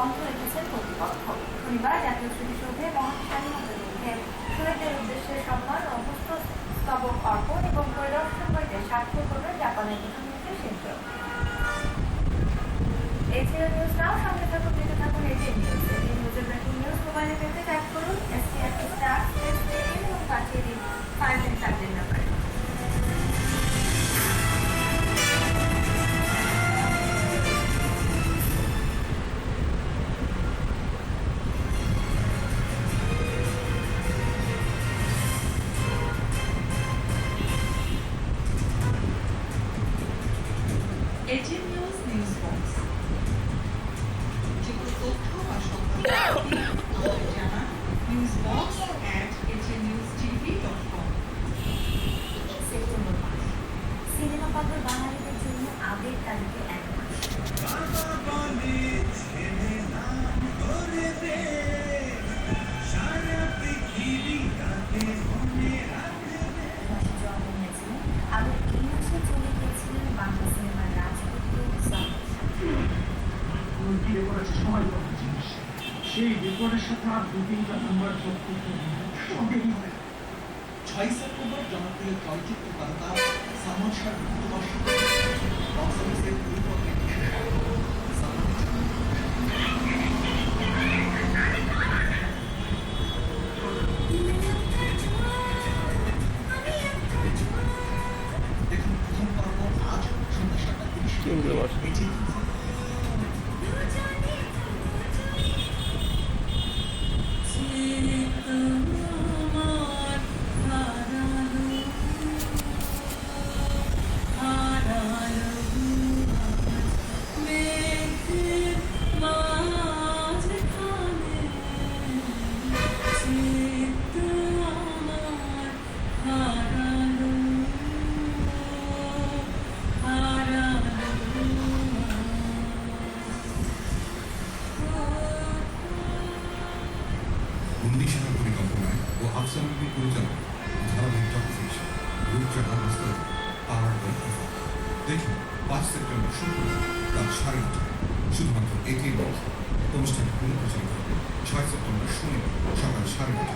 বন্ধ রেখেছে কর্তৃপক্ষ। শনিবার জাতীয় স্মৃতিসৌধে মহান স্বাধীনতা যুদ্ধের শহীদদের উদ্দেশ্যে সম্মান ও পুষ্পস্তবক অর্পণ এবং পরিদর্শন করতে স্বাক্ষর করবে জাপানের প্রধানমন্ত্রী শিনজো। এই ছিল নিউজ নাও। সঙ্গে থাকুন, দেখতে থাকুন এটিএন নিউজ। এটিএন নিউজের ব্রেকিং নিউজ মোবাইলে পেতে ট্যাগ করুন STR এবং পাঠিয়ে দিন 5 নাম্বারে। এটিএন নিউজ নিউজ বক্স যেগুলো তথ্য বা সংবাদ জানান newsbox@atnewstv.com। সেপ্টেম্বর মাস সিনেমা পাগল বাঙালিদের জন্য আবেগ তালিকে এক মাস। জন্ম নিয়েছিলেন আবার এই মাসে চলে গিয়েছিলেন বাংলা সিনেমার রাজপুত্র সময় কত জিনিস সেই রেকর্ডের সাথে আর 2-3টা নাম্বার যোগ করতে সঙ্গেই হয়। 6 সেপ্টেম্বর জনপ্রিয় চলচ্চিত্র তারকা সালমান শাহর মৃত্যুবার্ষিকী বক্স অফিসের পরিবর্তে দেখুন প্রথম পর্ব আজ সন্ধ্যা 7:30। বন্দিশালা পরিকল্পনায় ও আফসানুদ্দিন পরিচালনায় ধারাবাহিক ডকুমেন্টারি রূপরেখা বাস্তব পাওয়ার বাই ইফা। দেখুন 5 সেপ্টেম্বর শুক্রবার রাত 9:30 শুধুমাত্র এটিএন নিউজ। অনুষ্ঠানটি পুনঃপ্রচারিত হবে 6 সেপ্টেম্বর শনিবার সকাল 9:30।